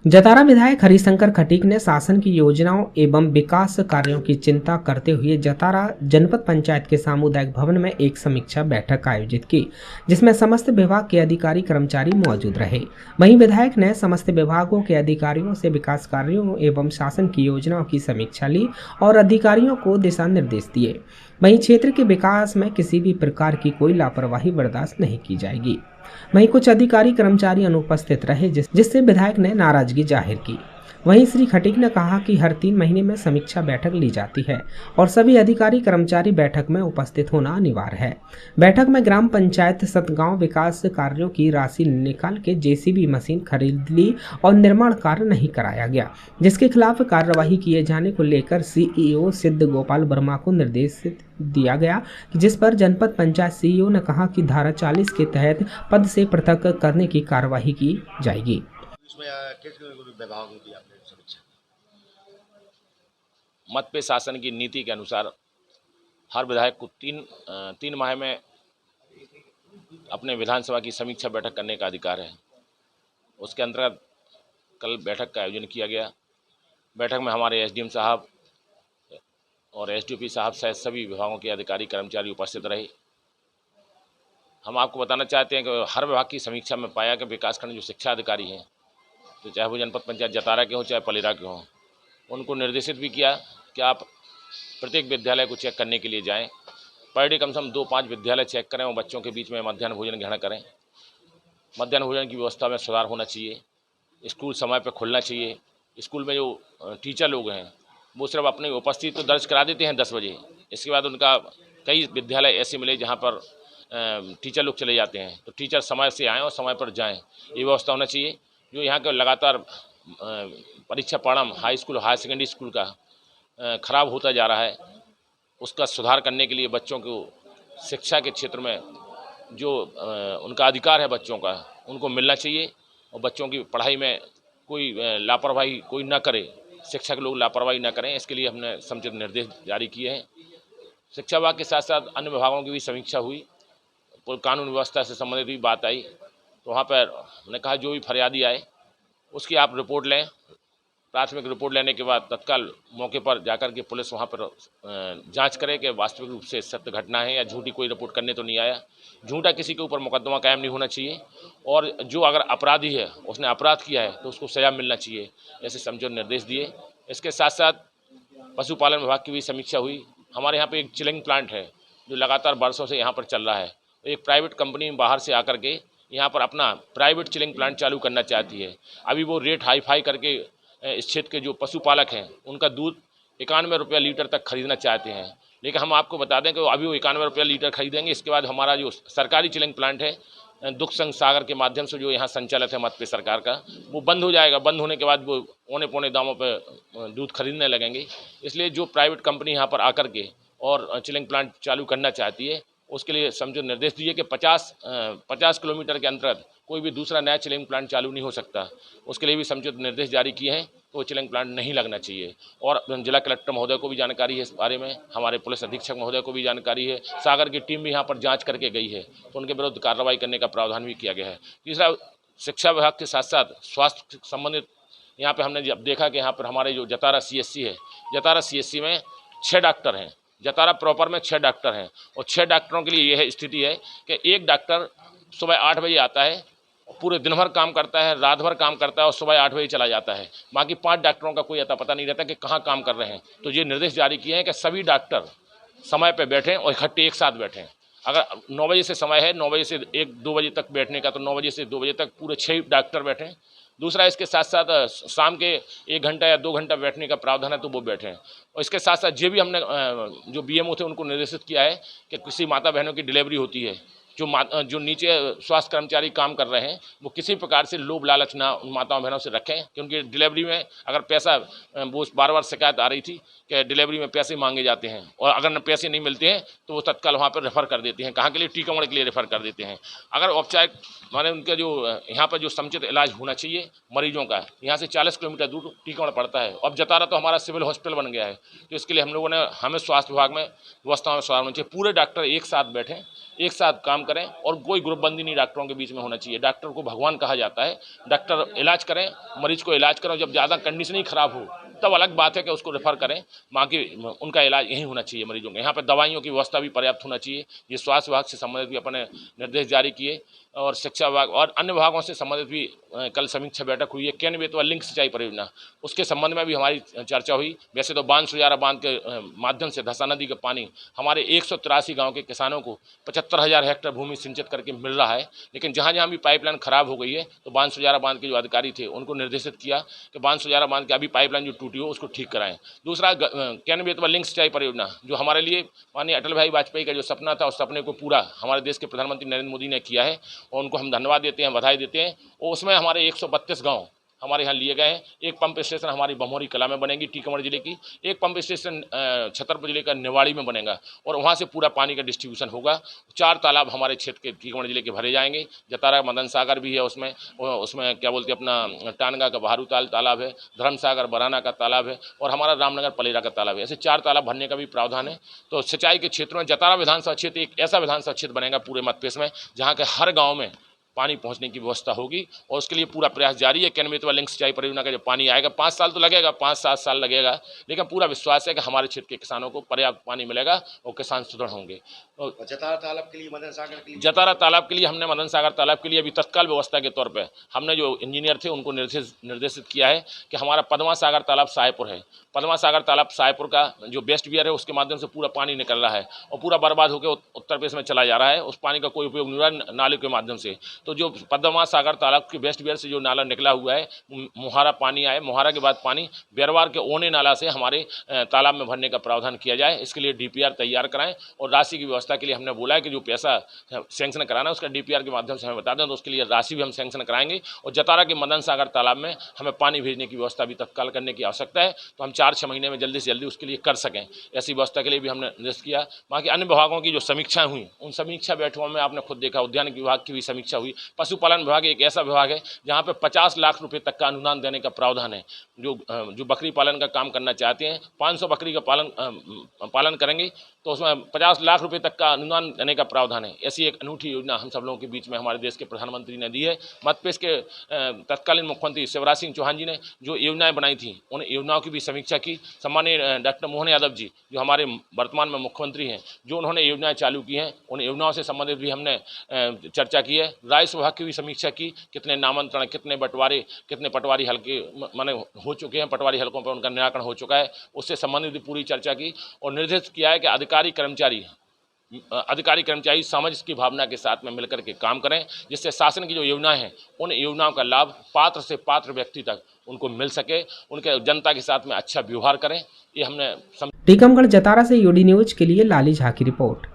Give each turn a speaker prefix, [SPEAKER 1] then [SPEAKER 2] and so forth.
[SPEAKER 1] जतारा विधायक हरिशंकर खटीक ने शासन की योजनाओं एवं विकास कार्यों की चिंता करते हुए जतारा जनपद पंचायत के सामुदायिक भवन में एक समीक्षा बैठक आयोजित की, जिसमें समस्त विभाग के अधिकारी कर्मचारी मौजूद रहे। वहीं विधायक ने समस्त विभागों के अधिकारियों से विकास कार्यों एवं शासन की योजनाओं की समीक्षा ली और अधिकारियों को दिशा निर्देश दिए। वहीं क्षेत्र के विकास में किसी भी प्रकार की कोई लापरवाही बर्दाश्त नहीं की जाएगी। वहीं कुछ अधिकारी कर्मचारी अनुपस्थित रहे, जिससे विधायक ने नाराजगी जाहिर की। वहीं श्री खटीक ने कहा कि हर 3 महीने में समीक्षा बैठक ली जाती है और सभी अधिकारी कर्मचारी बैठक में उपस्थित होना अनिवार्य है। बैठक में ग्राम पंचायत सतगांव विकास कार्यों की राशि निकाल के जेसीबी मशीन खरीद ली और निर्माण कार्य नहीं कराया गया, जिसके खिलाफ कार्यवाही किए जाने को लेकर सीईओ सिद्ध गोपाल वर्मा को निर्देश दिया गया, जिस पर जनपद पंचायत सीईओ ने कहा कि धारा 40 के तहत पद से पृथक करने की कार्यवाही की जाएगी।
[SPEAKER 2] मत पे शासन की नीति के अनुसार हर विधायक को तीन माह में अपने विधानसभा की समीक्षा बैठक करने का अधिकार है। उसके अंतर्गत कल बैठक का आयोजन किया गया। बैठक में हमारे एसडीएम साहब और एसडीओपी साहब सहित सभी विभागों के अधिकारी कर्मचारी उपस्थित रहे। हम आपको बताना चाहते हैं कि हर विभाग की समीक्षा में पाया कि विकासखंड जो शिक्षा अधिकारी हैं, तो चाहे वो जनपद पंचायत जतारा के हों चाहे पलेरा के हों, उनको निर्देशित भी किया कि आप प्रत्येक विद्यालय को चेक करने के लिए जाएं। पर डे कम से कम 2-5 विद्यालय चेक करें और बच्चों के बीच में मध्याह्न भोजन ग्रहण करें। मध्याह्न भोजन की व्यवस्था में सुधार होना चाहिए। स्कूल समय पर खुलना चाहिए। स्कूल में जो टीचर लोग हैं वो सिर्फ अपनी उपस्थिति तो दर्ज करा देते हैं 10 बजे। इसके बाद उनका कई विद्यालय ऐसे मिले जहाँ पर टीचर लोग चले जाते हैं, तो टीचर समय से आएँ और समय पर जाएँ, ये व्यवस्था होना चाहिए। जो यहाँ का लगातार परीक्षा परिणाम high school higher secondary school का ख़राब होता जा रहा है, उसका सुधार करने के लिए बच्चों को शिक्षा के क्षेत्र में जो उनका अधिकार है बच्चों का, उनको मिलना चाहिए और बच्चों की पढ़ाई में कोई लापरवाही कोई ना करे, शिक्षक लोग लापरवाही ना करें, इसके लिए हमने समुचित निर्देश जारी किए हैं। शिक्षा विभाग के साथ साथ अन्य विभागों की भी समीक्षा हुई, कानून व्यवस्था से संबंधित भी बात आई, तो वहाँ पर हमने कहा जो भी फरियादी आए उसकी आप रिपोर्ट लें। प्राथमिक रिपोर्ट लेने के बाद तत्काल मौके पर जाकर के पुलिस वहाँ पर जांच करे कि वास्तविक रूप से सत्य घटना है या झूठी कोई रिपोर्ट करने तो नहीं आया। झूठा किसी के ऊपर मुकदमा कायम नहीं होना चाहिए और जो अगर अपराधी है उसने अपराध किया है तो उसको सजा मिलना चाहिए, ऐसे समझो निर्देश दिए। इसके साथ साथ पशुपालन विभाग की भी समीक्षा हुई। हमारे यहाँ पर एक चिलिंग प्लांट है जो लगातार वर्षों से यहाँ पर चल रहा है। एक प्राइवेट कंपनी बाहर से आकर के यहाँ पर अपना प्राइवेट चिलिंग प्लांट चालू करना चाहती है। अभी वो रेट हाई फाई करके इस क्षेत्र के जो पशुपालक हैं उनका दूध 91 रुपया लीटर तक खरीदना चाहते हैं, लेकिन हम आपको बता दें कि अभी वो 91 रुपया लीटर खरीदेंगे। इसके बाद हमारा जो सरकारी चिलिंग प्लांट है दुख संघ सागर के माध्यम से जो यहाँ संचालित है मत पे सरकार का, वो बंद हो जाएगा। बंद होने के बाद वो औने पौने दामों पर दूध खरीदने लगेंगे। इसलिए जो प्राइवेट कंपनी यहाँ पर आकर के और चिलिंग प्लांट चालू करना चाहती है उसके लिए समझो निर्देश दिए कि 50 किलोमीटर के अंतर्गत कोई भी दूसरा नया चिलिंग प्लांट चालू नहीं हो सकता। उसके लिए भी समुचित निर्देश जारी किए हैं, तो चिलिंग प्लांट नहीं लगना चाहिए। और जिला कलेक्टर महोदय को भी जानकारी है इस बारे में, हमारे पुलिस अधीक्षक महोदय को भी जानकारी है। सागर की टीम भी यहाँ पर जाँच करके गई है, तो उनके विरुद्ध कार्रवाई करने का प्रावधान भी किया गया है। तीसरा, शिक्षा विभाग के साथ साथ स्वास्थ्य संबंधित यहाँ पर हमने जब देखा कि यहाँ पर हमारे जो जतारा CSC है, जतारा CSC में 6 डॉक्टर हैं। जतारा प्रॉपर में 6 डॉक्टर हैं और 6 डॉक्टरों के लिए यह स्थिति है कि एक डॉक्टर सुबह 8 बजे आता है, पूरे दिन भर काम करता है, रात भर काम करता है और सुबह 8 बजे चला जाता है। बाकी 5 डॉक्टरों का कोई अता पता नहीं रहता कि कहाँ काम कर रहे हैं। तो ये निर्देश जारी किए हैं कि सभी डॉक्टर समय पर बैठें और इकट्ठे एक साथ बैठें। अगर 9 बजे से समय है, 9 बजे से 1-2 बजे तक बैठने का, तो 9 बजे से 2 बजे तक पूरे 6 डॉक्टर बैठें। दूसरा, इसके साथ साथ शाम के 1 घंटा या 2 घंटा बैठने का प्रावधान है, तो वो बैठें। और इसके साथ साथ ये भी हमने जो BMO थे उनको निर्देशित किया है कि किसी माता बहनों की डिलीवरी होती है, जो नीचे स्वास्थ्य कर्मचारी काम कर रहे हैं, वो किसी प्रकार से लोभ लालच ना उन माताओं बहनों से रखें, क्योंकि डिलीवरी में अगर पैसा, वो बार शिकायत आ रही थी कि डिलीवरी में पैसे मांगे जाते हैं और अगर पैसे नहीं मिलते हैं तो वो तत्काल वहाँ पर रेफ़र कर देते हैं। कहाँ के लिए? टीकमगढ़ के लिए रेफ़र कर देते हैं। अगर औपचारिक माने उनका जो यहाँ पर जो समुचित इलाज होना चाहिए मरीजों का, यहाँ से 40 किलोमीटर दूर टीकमगढ़ पड़ता है। अब जतारा तो हमारा सिविल हॉस्पिटल बन गया है, तो इसके लिए हम लोगों ने हमें स्वास्थ्य विभाग में व्यवस्थाओं में सुधार होना चाहिए। पूरे डॉक्टर एक साथ बैठें, एक साथ काम काम करें और कोई ग्रुपबंदी नहीं डॉक्टरों के बीच में होना चाहिए। डॉक्टर को भगवान कहा जाता है। डॉक्टर इलाज करें, मरीज को इलाज करें, जब ज़्यादा कंडीशन ही खराब हो तब अलग बात है कि उसको रेफर करें, बाकी उनका इलाज यहीं होना चाहिए मरीजों के। यहाँ पर दवाइयों की व्यवस्था भी पर्याप्त होना चाहिए। ये स्वास्थ्य विभाग से संबंधित भी अपने निर्देश जारी किए और शिक्षा विभाग और अन्य विभागों से संबंधित भी कल समीक्षा बैठक हुई है। केन बेतवा लिंक सिंचाई परियोजना, उसके संबंध में भी हमारी चर्चा हुई। वैसे तो बांध सुजारा बांध के माध्यम से धसा नदी का पानी हमारे 183 गांव के किसानों को 75,000 हेक्टेयर भूमि सिंचित करके मिल रहा है, लेकिन जहां जहां भी पाइपलाइन खराब हो गई है तो बांध सुजारा बांध के जो अधिकारी थे उनको निर्देशित किया कि बांध सुजारा बांध के अभी पाइपलाइन जो टूटी हो उसको ठीक कराएं। दूसरा केन बेतवा लिंक सिंचाई परियोजना, जो हमारे लिए माननीय अटल बिहारी वाजपेयी का जो सपना था, उस सपने को पूरा हमारे देश के प्रधानमंत्री नरेंद्र मोदी ने किया है और उनको हम धन्यवाद देते हैं, बधाई देते हैं। और उसमें हमारे 132 गांव हमारे यहाँ लिए गए हैं। एक पंप स्टेशन हमारी बमोरी कला में बनेगी, टीकमगढ़ जिले की। एक पंप स्टेशन छतरपुर जिले का निवाड़ी में बनेगा और वहाँ से पूरा पानी का डिस्ट्रीब्यूशन होगा। 4 तालाब हमारे क्षेत्र के टीकमगढ़ जिले के भरे जाएंगे। जतारा मदन सागर भी है, उसमें क्या बोलते हैं अपना टानगा का बहारूताल तालाब है, धर्मसागर बराना का तालाब है और हमारा रामनगर पलेरा का तालाब है। ऐसे 4 तालाब भरने का भी प्रावधान है। तो सिंचाई के क्षेत्रों में जतारा विधानसभा क्षेत्र एक ऐसा विधानसभा क्षेत्र बनेगा पूरे मध्यप्रदेश में जहाँ के हर गाँव में पानी पहुंचने की व्यवस्था होगी और उसके लिए पूरा प्रयास जारी है। केन बेतवा लिंक सिंचाई परियोजना का जो पानी आएगा 5 साल तो लगेगा, 5-7 साल लगेगा, लेकिन पूरा विश्वास है कि हमारे क्षेत्र के किसानों को पर्याप्त पानी मिलेगा और किसान सुदृढ़ होंगे।
[SPEAKER 3] जतारा तालाब के लिए, मदन सागर के लिए,
[SPEAKER 2] जतारा तालाब के लिए हमने मदन सागर तालाब के लिए अभी तत्काल व्यवस्था के तौर पे हमने जो इंजीनियर थे उनको निर्देशित किया है कि हमारा पद्मा सागर तालाब सायपुर है। पद्मा सागर तालाब सायपुर का जो बेस्ट बियर है उसके माध्यम से पूरा पानी निकल रहा है और पूरा बर्बाद होकर उत्तर प्रदेश में चला जा रहा है। उस पानी का कोई उपयोग नहीं हो रहा नाले के माध्यम से। तो जो पद्मा सागर तालाब के बेस्ट बियर से जो नाला निकला हुआ है, मोहारा पानी आए, मोहारा के बाद पानी बेरवार के ओने नाला से हमारे तालाब में भरने का प्रावधान किया जाए। इसके लिए DPR तैयार कराएं और राशि की व्यवस्था के लिए हमने बोला है कि जो पैसा सैंक्शन कराना है उसका DPR के माध्यम से हमें बता दें तो उसके लिए राशि भी हम सैंक्शन कराएंगे। और जतारा के मदन सागर तालाब में हमें पानी भेजने की व्यवस्था भी तत्काल करने की आवश्यकता है, तो हम 4-6 महीने में जल्दी से जल्दी उसके लिए कर सकें। ऐसी व्यवस्था के लिए भी हमने निर्देश किया। बाकी अन्य विभागों की जो समीक्षा हुई उन समीक्षा बैठकों में आपने खुद देखा, उद्यान विभाग की भी समीक्षा हुई। पशुपालन विभाग एक ऐसा विभाग है जहाँ पे 50 लाख रुपए तक का अनुदान देने का प्रावधान है। जो बकरी पालन का काम करना चाहते हैं, 500 बकरी का पालन करेंगे तो उसमें 50 लाख रुपए तक का अनुदान देने का प्रावधान है। ऐसी एक अनूठी योजना हम सब लोगों के बीच में हमारे देश के प्रधानमंत्री ने दी है। मध्यप्रदेश के तत्कालीन मुख्यमंत्री शिवराज सिंह चौहान जी ने जो योजनाएं बनाई थी उन योजनाओं की भी समीक्षा की। सम्मानीय डॉक्टर मोहन यादव जी जो हमारे वर्तमान में मुख्यमंत्री हैं, जो उन्होंने योजनाएं चालू की हैं उन योजनाओं से संबंधित भी हमने चर्चा की है। राजस्व विभाग की भी समीक्षा की, कितने नामांतरण, कितने बंटवारे, कितने पटवारी हल्के माने हो चुके हैं, पटवारी हल्कों पर उनका निराकरण हो चुका है, उससे संबंधित भी पूरी चर्चा की और निर्देश किया है कि अधिकारी कर्मचारी सामंजस्य की भावना के साथ में मिलकर के काम करें, जिससे शासन की जो योजनाएं हैं उन योजनाओं का लाभ पात्र से पात्र व्यक्ति तक उनको मिल सके, उनके जनता के साथ में अच्छा व्यवहार करें। ये हमने
[SPEAKER 1] टीकमगढ़ जतारा से UD न्यूज के लिए लाली झा की रिपोर्ट।